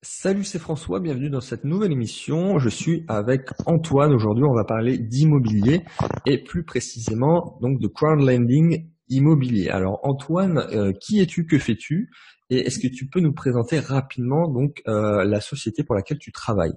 Salut, c'est François, bienvenue dans cette nouvelle émission. Je suis avec Antoine. Aujourd'hui, on va parler d'immobilier et plus précisément donc de crowdlending immobilier. Alors Antoine, qui es-tu, que fais-tu et est-ce que tu peux nous présenter rapidement donc la société pour laquelle tu travailles?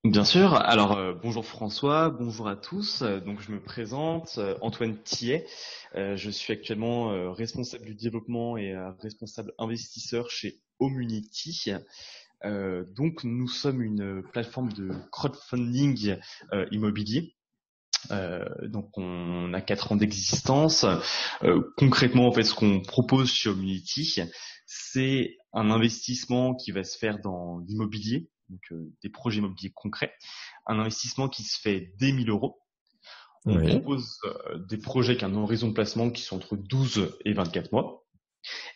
Bien sûr. Alors, bonjour François, bonjour à tous. Donc, je me présente, Antoine Tillet. Je suis actuellement responsable du développement et responsable investisseur chez Omunity. Donc, nous sommes une plateforme de crowdfunding immobilier. Donc, on a 4 ans d'existence. Concrètement, en fait, ce qu'on propose chez Omunity, c'est un investissement qui va se faire dans l'immobilier, donc des projets immobiliers concrets, un investissement qui se fait dès 1000 euros. On Oui. propose des projets avec un horizon de placement qui sont entre 12 et 24 mois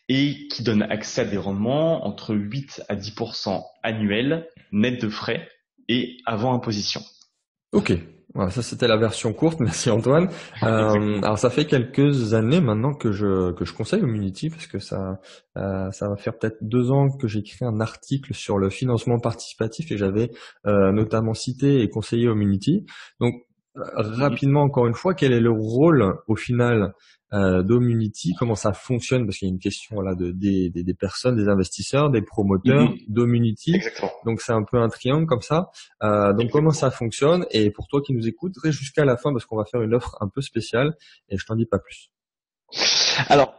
et qui donnent accès à des rendements entre 8 à 10% annuels, net de frais et avant imposition. Ok, voilà, ça c'était la version courte, merci Antoine. Exactement. Alors ça fait quelques années maintenant que je conseille Community parce que ça va faire peut-être 2 ans que j'ai écrit un article sur le financement participatif et j'avais notamment cité et conseillé Community. Donc rapidement encore une fois, quel est le rôle au final d'Omunity, comment ça fonctionne, parce qu'il y a une question voilà des personnes, des investisseurs, des promoteurs d'Omunity. Exactement. Donc c'est un peu un triangle comme ça. Donc comment Exactement. ça fonctionne et pour toi qui nous écoutes, reste jusqu'à la fin parce qu'on va faire une offre un peu spéciale et je t'en dis pas plus. Alors,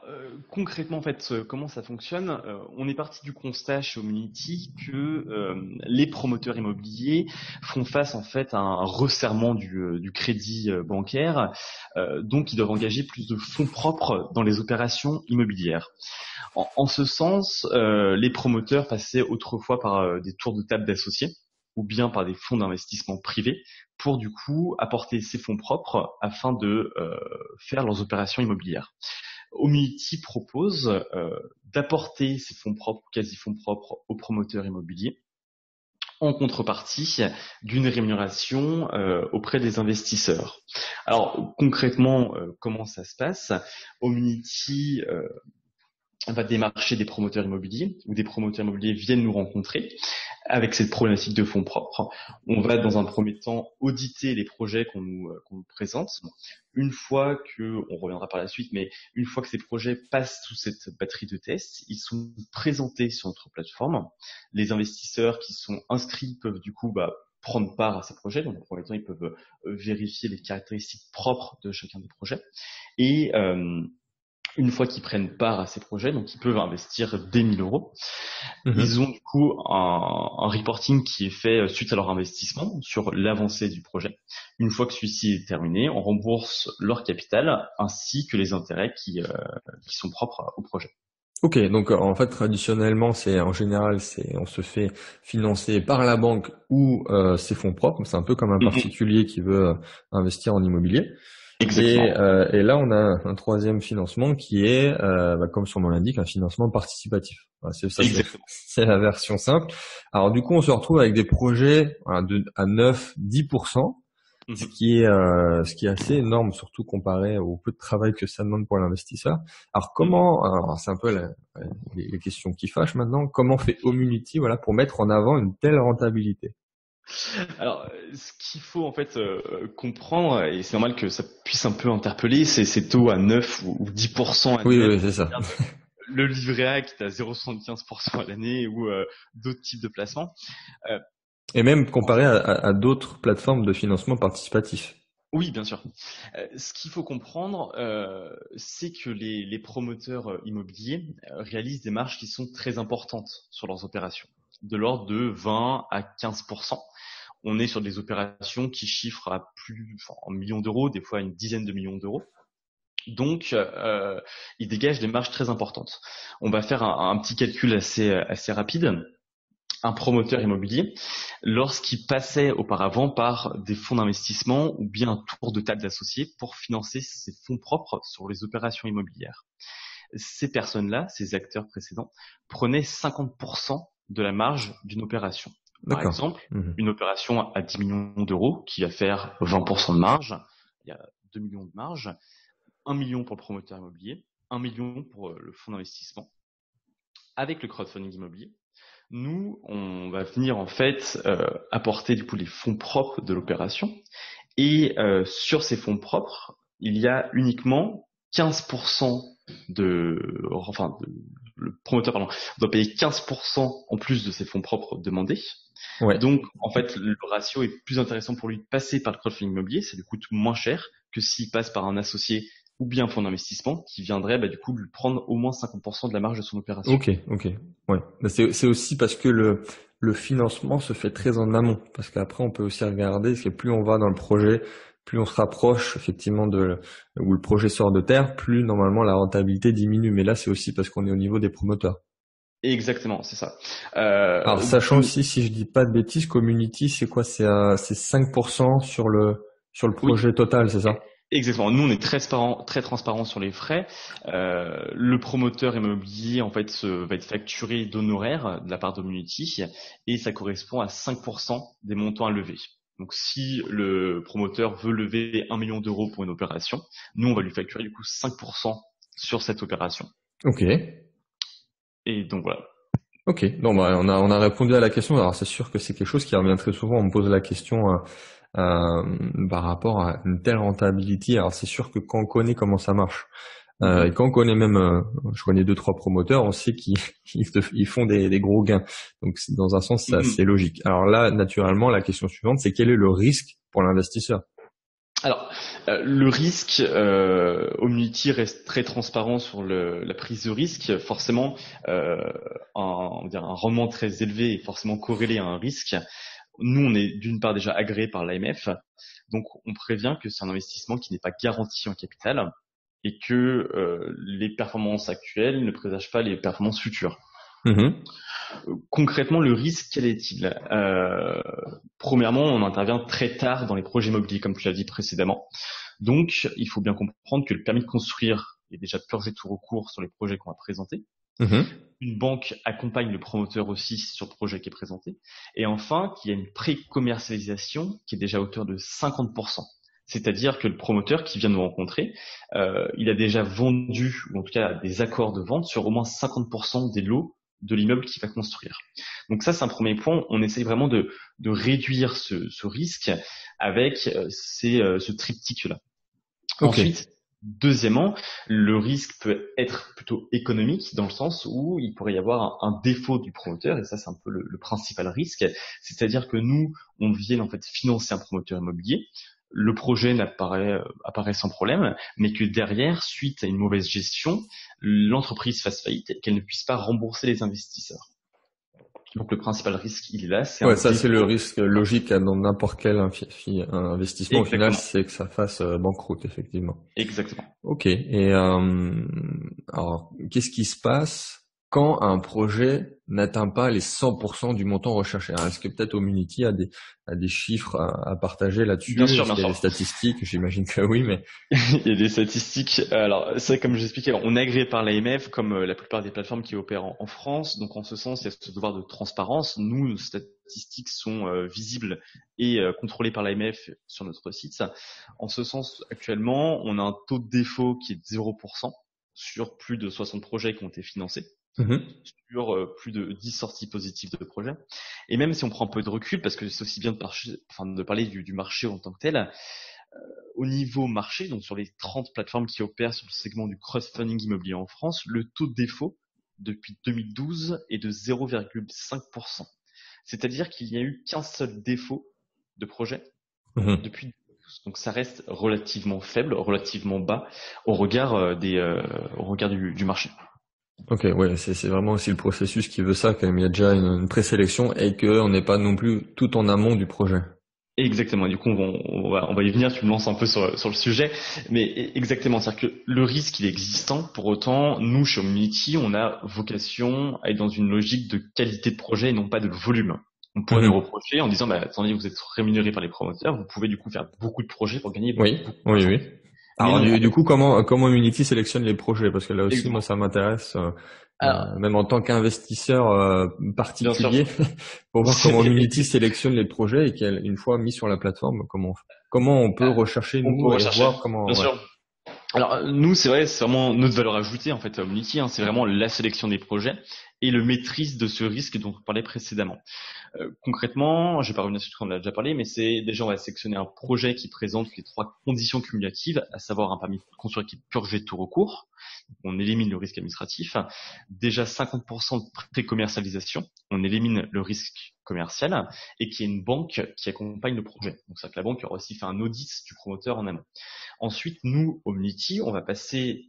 concrètement, en fait, comment ça fonctionne? On est parti du constat chez Omunity que les promoteurs immobiliers font face en fait à un resserrement du crédit bancaire, donc ils doivent engager plus de fonds propres dans les opérations immobilières. En ce sens, les promoteurs passaient autrefois par des tours de table d'associés ou bien par des fonds d'investissement privés pour du coup apporter ces fonds propres afin de faire leurs opérations immobilières. Omnity propose d'apporter ces fonds propres, quasi-fonds propres aux promoteurs immobiliers en contrepartie d'une rémunération auprès des investisseurs. Alors concrètement, comment ça se passe? Omnity va démarcher des promoteurs immobiliers ou des promoteurs immobiliers viennent nous rencontrer avec cette problématique de fonds propres. On va dans un premier temps auditer les projets qu'on nous présente. Une fois que, on reviendra par la suite, mais une fois que ces projets passent sous cette batterie de tests, ils sont présentés sur notre plateforme. Les investisseurs qui sont inscrits peuvent du coup prendre part à ces projets. Donc, en premier temps, ils peuvent vérifier les caractéristiques propres de chacun des projets. Et une fois qu'ils prennent part à ces projets, donc ils peuvent investir dès 1000 euros. Ils Mhm. ont du coup un reporting qui est fait suite à leur investissement sur l'avancée du projet. Une fois que celui-ci est terminé, on rembourse leur capital ainsi que les intérêts qui sont propres au projet. Ok, donc en fait traditionnellement c'est en général c'est on se fait financer par la banque ou ses fonds propres. C'est un peu comme un Mhm. particulier qui veut investir en immobilier. Exactement. Et là, on a un troisième financement qui est, comme son nom l'indique, un financement participatif. Voilà, c'est ça, c'est Exactement. c'est la version simple. Alors du coup, on se retrouve avec des projets voilà, à 9, 10%, Mhm. ce qui est assez énorme, surtout comparé au peu de travail que ça demande pour l'investisseur. Alors c'est un peu les questions qui fâchent maintenant. Comment fait Omunity, voilà, pour mettre en avant une telle rentabilité? Alors, ce qu'il faut en fait comprendre, et c'est normal que ça puisse un peu interpeller, c'est ces taux à 9 ou 10% Oui, annuels oui, quand c'est on ça. regarde le livret A qui est à 0,75% à l'année ou d'autres types de placements. Euh, Et même en comparé fait, à d'autres plateformes de financement participatif. oui, bien sûr. Ce qu'il faut comprendre, c'est que les promoteurs immobiliers réalisent des marges qui sont très importantes sur leurs opérations, de l'ordre de 20 à 15%. On est sur des opérations qui chiffrent à en millions d'euros, des fois une dizaine de millions d'euros. Donc, ils dégagent des marges très importantes. On va faire un petit calcul assez rapide. Un promoteur immobilier, lorsqu'il passait auparavant par des fonds d'investissement ou bien un tour de table d'associés pour financer ses fonds propres sur les opérations immobilières. Ces personnes-là, ces acteurs précédents, prenaient 50% de la marge d'une opération. Par D'accord. exemple, Mhm. une opération à 10 millions d'euros qui va faire 20% de marge, il y a 2 millions de marge, 1 million pour le promoteur immobilier, 1 million pour le fonds d'investissement. Avec le crowdfunding immobilier, Nous, on va venir en fait apporter du coup les fonds propres de l'opération. Et sur ces fonds propres, il y a uniquement 15% le promoteur pardon, doit payer 15% en plus de ses fonds propres demandés. Ouais. Donc, en fait, le ratio est plus intéressant pour lui de passer par le crowdfunding immobilier, ça lui coûte moins cher que s'il passe par un associé ou bien un fonds d'investissement qui viendrait du coup lui prendre au moins 50% de la marge de son opération. Ok. Ouais. C'est aussi parce que le financement se fait très en amont, parce qu'après on peut aussi regarder, parce que plus on va dans le projet, plus on se rapproche effectivement où le projet sort de terre, plus normalement la rentabilité diminue. Mais là, c'est aussi parce qu'on est au niveau des promoteurs. Exactement, c'est ça. Alors, sachant aussi, si je dis pas de bêtises, Community, c'est quoi? C'est 5% sur le Oui, projet total, c'est ça? exactement. Nous, on est très transparent sur les frais. Le promoteur immobilier, en fait, va être facturé d'honoraires de la part d'Omnity et ça correspond à 5% des montants à lever. Donc, si le promoteur veut lever 1 million d'euros pour une opération, nous, on va lui facturer du coup 5% sur cette opération. Ok. Et donc voilà. Ok. Non, on a répondu à la question. Alors, c'est sûr que c'est quelque chose qui revient très souvent. On me pose la question par rapport à une telle rentabilité. Alors, c'est sûr que quand on connaît comment ça marche, et quand on connaît même, je connais 2-3 promoteurs, on sait qu'ils ils font des gros gains. Donc, dans un sens, c'est assez logique. Alors là, naturellement, la question suivante, c'est quel est le risque pour l'investisseur? Alors, le risque, Omnity reste très transparent sur la prise de risque. Forcément, on va dire un rendement très élevé est forcément corrélé à un risque. Nous, on est d'une part déjà agréé par l'AMF, donc on prévient que c'est un investissement qui n'est pas garanti en capital et que les performances actuelles ne présagent pas les performances futures. Concrètement, le risque, quel est-il? Premièrement, on intervient très tard dans les projets immobiliers, comme tu l'as dit précédemment. Donc, il faut bien comprendre que le permis de construire est déjà purgé de tout recours sur les projets qu'on va présenter. Une banque accompagne le promoteur aussi sur le projet qui est présenté. Et enfin, qu'il y a une pré-commercialisation qui est déjà à hauteur de 50%. C'est-à-dire que le promoteur qui vient nous rencontrer, il a déjà vendu, ou en tout cas des accords de vente sur au moins 50% des lots de l'immeuble qu'il va construire. Donc ça, c'est un premier point. On essaye vraiment de réduire ce risque avec ce triptyque-là. Okay. Ensuite, deuxièmement, le risque peut être plutôt économique dans le sens où il pourrait y avoir un défaut du promoteur, et ça c'est un peu le principal risque, c'est-à-dire que nous, on vient en fait financer un promoteur immobilier, le projet apparaît sans problème, mais que derrière, suite à une mauvaise gestion, l'entreprise fasse faillite et qu'elle ne puisse pas rembourser les investisseurs. Donc le principal risque, il est là. C'est ça c'est le risque logique dans n'importe quel investissement. Exactement. Au final, c'est que ça fasse banqueroute, effectivement. Exactement. Ok. Et alors, qu'est-ce qui se passe quand un projet n'atteint pas les 100% du montant recherché? Alors, est-ce que peut-être Omnity a des chiffres à partager là-dessus? Bien sûr, est-ce qu'il y a des statistiques? J'imagine que oui, mais il y a des statistiques. Alors, c'est comme j'expliquais, on est agréé par l'AMF, comme la plupart des plateformes qui opèrent en France. Donc, en ce sens, il y a ce devoir de transparence. Nous, nos statistiques sont visibles et contrôlées par l'AMF sur notre site. En ce sens, actuellement, on a un taux de défaut qui est de 0% sur plus de 60 projets qui ont été financés. Sur plus de 10 sorties positives de projets. Et même si on prend un peu de recul, parce que c'est aussi bien de parler du marché en tant que tel, au niveau marché, donc sur les 30 plateformes qui opèrent sur le segment du crowdfunding immobilier en France, le taux de défaut depuis 2012 est de 0,5%. C'est-à-dire qu'il n'y a eu qu'un seul défaut de projet depuis 2012. Donc ça reste relativement faible, relativement bas au regard du marché. Ok, ouais, c'est vraiment aussi le processus qui veut ça, quand même. Il y a déjà une présélection et qu'on n'est pas non plus tout en amont du projet. Exactement. Du coup, on va y venir. Tu me lances un peu sur le sujet, mais exactement. C'est-à-dire que le risque, il est existant. Pour autant, nous, chez Omnity, on a vocation à être dans une logique de qualité de projet et non pas de volume. On pourrait nous reprocher en disant, attendez, vous êtes rémunéré par les promoteurs, vous pouvez du coup faire beaucoup de projets pour gagner beaucoup d'argent. Oui. Alors du coup, comment Omnity sélectionne les projets? Parce que là aussi, moi, ça m'intéresse, même en tant qu'investisseur particulier, pour voir comment Omnity sélectionne les projets et qu'une fois mis sur la plateforme, comment on peut rechercher et voir comment. Bien sûr. Alors nous, c'est vrai, c'est vraiment notre valeur ajoutée en fait à Omnity, hein, c'est vraiment la sélection des projets et le maîtrise de ce risque dont on parlait précédemment. Concrètement, je vais pas revenir sur ce qu'on a déjà parlé, mais c'est déjà on va sélectionner un projet qui présente les trois conditions cumulatives, à savoir un permis de construire qui est purgé de tout recours. On élimine le risque administratif. Déjà 50% de pré-commercialisation, on élimine le risque commercial et qu'il y ait une banque qui accompagne le projet. Donc c'est que la banque aura aussi fait un audit du promoteur en amont. Ensuite, nous, Omnity, on va passer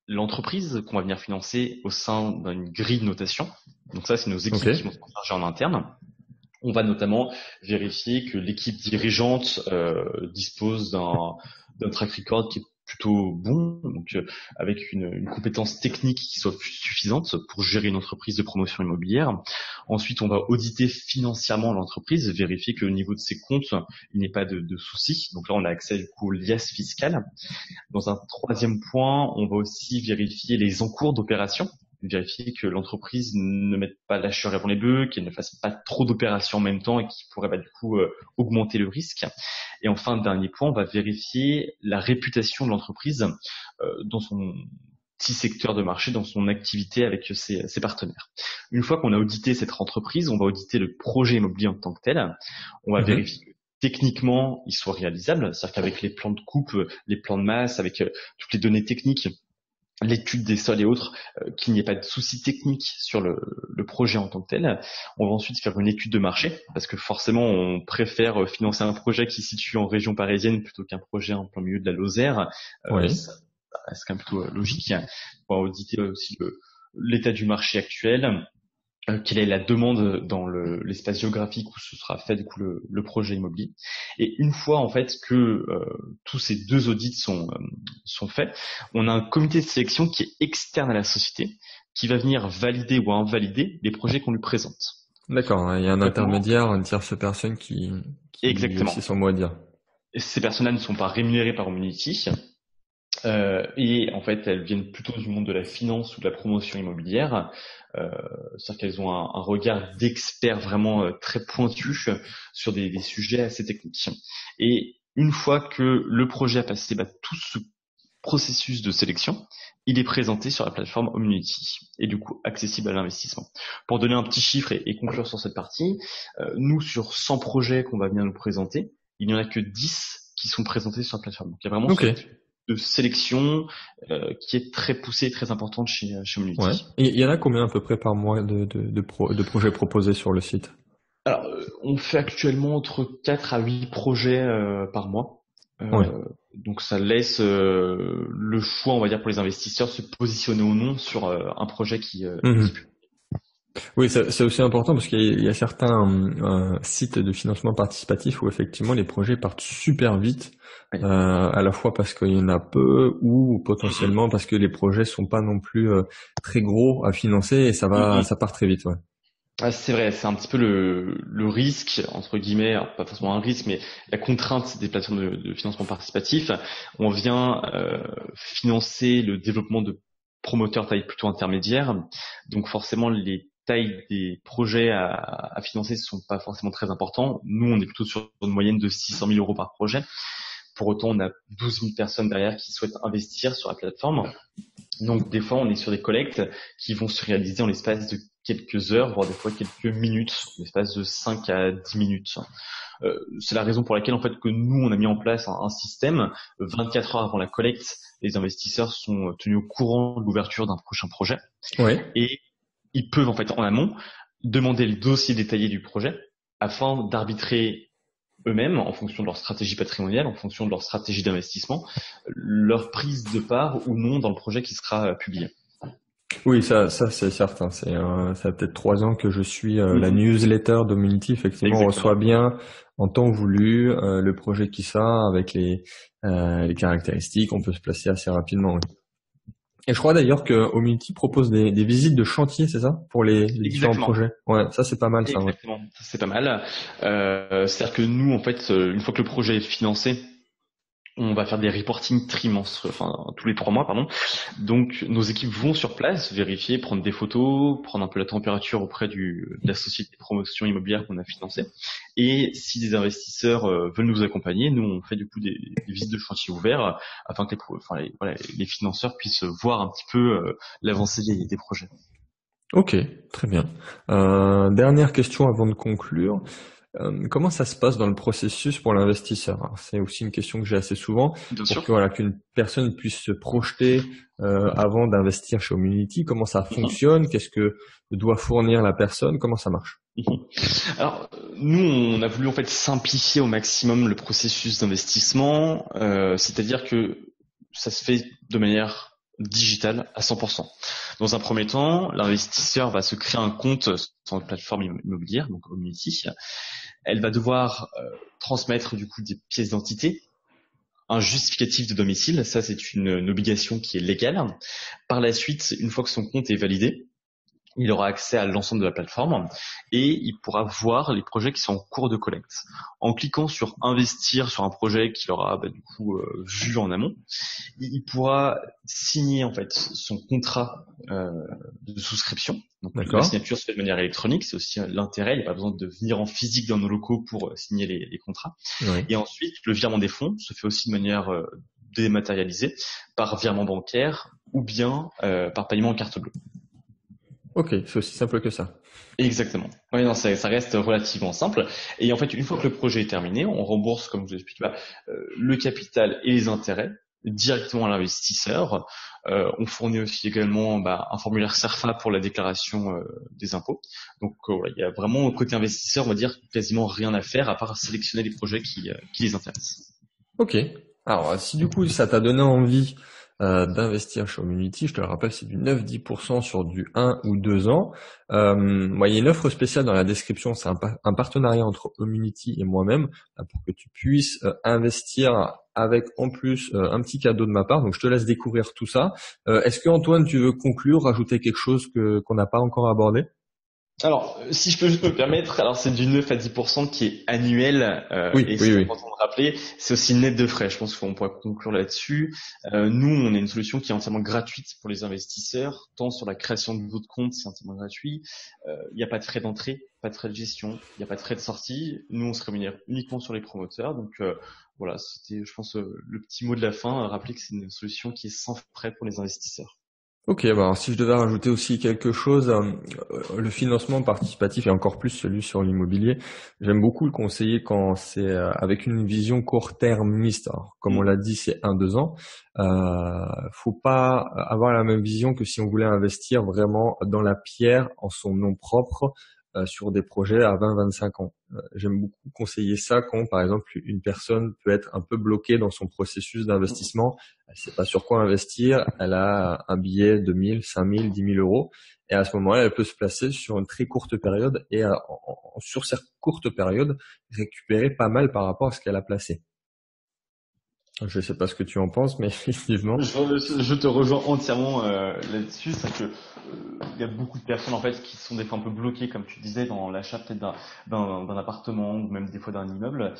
l'entreprise qu'on va venir financer au sein d'une grille de notation. Donc ça, c'est nos équipes qui vont se converger en interne. On va notamment vérifier que l'équipe dirigeante dispose d'un track record qui est plutôt bon, donc avec une compétence technique qui soit suffisante pour gérer une entreprise de promotion immobilière. Ensuite, on va auditer financièrement l'entreprise, vérifier qu'au niveau de ses comptes, il n'y ait pas de soucis. Donc là, on a accès du coup aux liasses fiscales. Dans un troisième point, on va aussi vérifier les encours d'opération, vérifier que l'entreprise ne mette pas la charrue avant les bœufs, qu'elle ne fasse pas trop d'opérations en même temps et qui pourrait du coup augmenter le risque. Et enfin, dernier point, on va vérifier la réputation de l'entreprise dans son petit secteur de marché, dans son activité avec ses partenaires. Une fois qu'on a audité cette entreprise, on va auditer le projet immobilier en tant que tel. On va vérifier que techniquement, il soit réalisable, c'est-à-dire qu'avec les plans de coupe, les plans de masse, avec toutes les données techniques, l'étude des sols et autres, qu'il n'y ait pas de soucis techniques sur le projet en tant que tel. On va ensuite faire une étude de marché, parce que forcément, on préfère financer un projet qui se situe en région parisienne plutôt qu'un projet en plein milieu de la Lozère. Ça reste quand même plutôt logique. On va auditer aussi l'état du marché actuel, quelle est la demande dans l'espace géographique où ce sera fait du coup le projet immobilier. Et une fois en fait que tous ces deux audits sont faits, on a un comité de sélection qui est externe à la société, qui va venir valider ou invalider les projets qu'on lui présente. D'accord, il y a un intermédiaire, une tierce personne qui Exactement. a aussi son mot à dire. Et ces personnes-là ne sont pas rémunérées par Omnity. Et en fait, elles viennent plutôt du monde de la finance ou de la promotion immobilière. C'est-à-dire qu'elles ont un regard d'experts vraiment très pointu sur des sujets assez techniques. Et une fois que le projet a passé tout ce processus de sélection, il est présenté sur la plateforme Omnity et du coup accessible à l'investissement. Pour donner un petit chiffre et conclure sur cette partie, nous sur 100 projets qu'on va venir nous présenter, il n'y en a que 10 qui sont présentés sur la plateforme. Donc il y a vraiment de sélection qui est très poussée et très importante chez Omnity. Ouais. Et il y en a combien à peu près par mois de projets proposés sur le site? Alors, on fait actuellement entre 4 à 8 projets par mois. Donc ça laisse le choix, on va dire, pour les investisseurs se positionner ou non sur un projet qui Oui, c'est aussi important parce qu'il y a certains sites de financement participatif où effectivement les projets partent super vite, à la fois parce qu'il y en a peu ou potentiellement parce que les projets sont pas non plus très gros à financer et ça part très vite. Ouais. Ah, c'est vrai, c'est un petit peu le risque, entre guillemets, alors pas forcément un risque, mais la contrainte des plateformes de financement participatif. On vient financer le développement de promoteurs taille plutôt intermédiaire, donc forcément les tailles des projets à financer ne sont pas forcément très importants. Nous, on est plutôt sur une moyenne de 600 000 euros par projet. Pour autant, on a 12 000 personnes derrière qui souhaitent investir sur la plateforme. Donc, des fois, on est sur des collectes qui vont se réaliser en l'espace de quelques heures, voire des fois quelques minutes, en l'espace de 5 à 10 minutes. C'est la raison pour laquelle, en fait, que nous, on a mis en place un système. 24 heures avant la collecte, les investisseurs sont tenus au courant de l'ouverture d'un prochain projet. Et ils peuvent, en fait, en amont, demander le dossier détaillé du projet afin d'arbitrer eux-mêmes, en fonction de leur stratégie patrimoniale, en fonction de leur stratégie d'investissement, leur prise de part ou non dans le projet qui sera publié. Oui, ça c'est certain. Ça fait peut-être 3 ans que je suis la newsletter d'Omnity. Effectivement, on reçoit bien en temps voulu le projet qui sort avec les caractéristiques. On peut se placer assez rapidement. Oui. Et je crois d'ailleurs que Omnity propose des visites de chantier, c'est ça, pour les différents projets. Ouais, ça c'est pas mal. Ça. Exactement, ça c'est pas mal. C'est-à-dire que nous, en fait, une fois que le projet est financé, On va faire des reporting trimensuels, enfin tous les 3 mois, pardon. Donc nos équipes vont sur place, vérifier, prendre des photos, prendre un peu la température auprès de la société de promotion immobilière qu'on a financée. Et si des investisseurs veulent nous accompagner, nous on fait du coup des visites de chantier ouverts afin que les financeurs puissent voir un petit peu l'avancée des projets. Ok, très bien. Dernière question avant de conclure. Comment ça se passe dans le processus pour l'investisseur? Alors, c'est aussi une question que j'ai assez souvent Bien pour sûr. que qu'une personne puisse se projeter avant d'investir chez Homunity. Comment ça fonctionne? Qu'est-ce que doit fournir la personne? Comment ça marche? Alors, nous, on a voulu en fait simplifier au maximum le processus d'investissement, c'est-à-dire que ça se fait de manière digitale à 100%. Dans un premier temps, l'investisseur va se créer un compte sur une plateforme immobilière, donc Homunity. Elle va devoir transmettre du coup des pièces d'identité, un justificatif de domicile, ça c'est une obligation qui est légale. Par la suite, une fois que son compte est validé, il aura accès à l'ensemble de la plateforme et il pourra voir les projets qui sont en cours de collecte. En cliquant sur investir sur un projet qu'il aura vu en amont, il pourra signer en fait son contrat de souscription. Donc la signature se fait de manière électronique, c'est aussi l'intérêt, il n'y a pas besoin de venir en physique dans nos locaux pour signer les contrats. Oui. Et ensuite, le virement des fonds se fait aussi de manière dématérialisée par virement bancaire ou bien par paiement en carte bleue. Ok, c'est aussi simple que ça. Exactement. Oui, non, ça reste relativement simple. Et en fait, une fois que le projet est terminé, on rembourse, comme je vous explique, le capital et les intérêts directement à l'investisseur. On fournit aussi également un formulaire CERFA pour la déclaration des impôts. Donc, il y a vraiment, côté investisseur, on va dire, quasiment rien à faire à part sélectionner les projets qui les intéressent. Ok. Alors, si du coup, ça t'a donné envie d'investir chez Homunity, je te le rappelle, c'est du 9-10% sur du 1 ou 2 ans. Il y a une offre spéciale dans la description, c'est un partenariat entre Homunity et moi-même pour que tu puisses investir avec en plus un petit cadeau de ma part. Donc je te laisse découvrir tout ça. Est-ce que Antoine, tu veux conclure, rajouter quelque chose qu'on n'a pas encore abordé? Alors, si je peux juste me permettre, alors c'est du 9 à 10% qui est annuel, et c'est important de rappeler, c'est aussi net de frais. Je pense qu'on pourra conclure là-dessus. Nous, on a une solution qui est entièrement gratuite pour les investisseurs, tant sur la création de votre compte, c'est entièrement gratuit. Il n'y a pas de frais d'entrée, pas de frais de gestion, il n'y a pas de frais de sortie. Nous, on se rémunère uniquement sur les promoteurs. Donc voilà, c'était, je pense, le petit mot de la fin, rappeler que c'est une solution qui est sans frais pour les investisseurs. Ok, alors si je devais rajouter aussi quelque chose, le financement participatif et encore plus celui sur l'immobilier, j'aime beaucoup le conseiller quand c'est avec une vision court-termiste. Alors, comme on l'a dit, c'est 1-2 ans. Faut pas avoir la même vision que si on voulait investir vraiment dans la pierre en son nom propre sur des projets à 20-25 ans. J'aime beaucoup conseiller ça quand, par exemple, une personne peut être un peu bloquée dans son processus d'investissement. Elle sait pas sur quoi investir. Elle a un billet de 1000, 5000, 10 000 euros. Et à ce moment-là, elle peut se placer sur une très courte période et sur cette courte période, récupérer pas mal par rapport à ce qu'elle a placé. Je sais pas ce que tu en penses, mais effectivement. Je te rejoins entièrement là-dessus. C'est que il y a beaucoup de personnes en fait qui sont des fois un peu bloquées, comme tu disais, dans l'achat peut-être d'un appartement ou même des fois d'un immeuble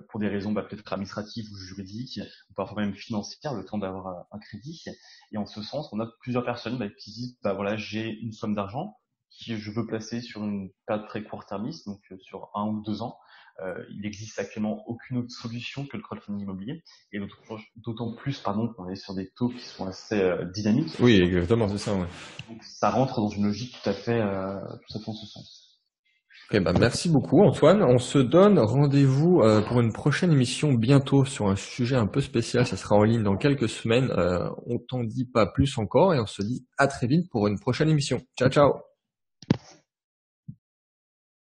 pour des raisons peut-être administratives ou juridiques ou parfois même financières, le temps d'avoir un crédit. Et en ce sens, on a plusieurs personnes qui disent voilà, j'ai une somme d'argent que je veux placer sur une période très court-termiste, donc sur 1 ou 2 ans. Il n'existe actuellement aucune autre solution que le crowdfunding immobilier, et d'autant plus qu'on est sur des taux qui sont assez dynamiques. Oui, exactement, c'est ça. Ouais. Donc ça rentre dans une logique tout à fait en ce sens. Merci beaucoup Antoine. On se donne rendez-vous pour une prochaine émission bientôt sur un sujet un peu spécial. Ça sera en ligne dans quelques semaines. On t'en dit pas plus encore et on se dit à très vite pour une prochaine émission. Ciao, ciao.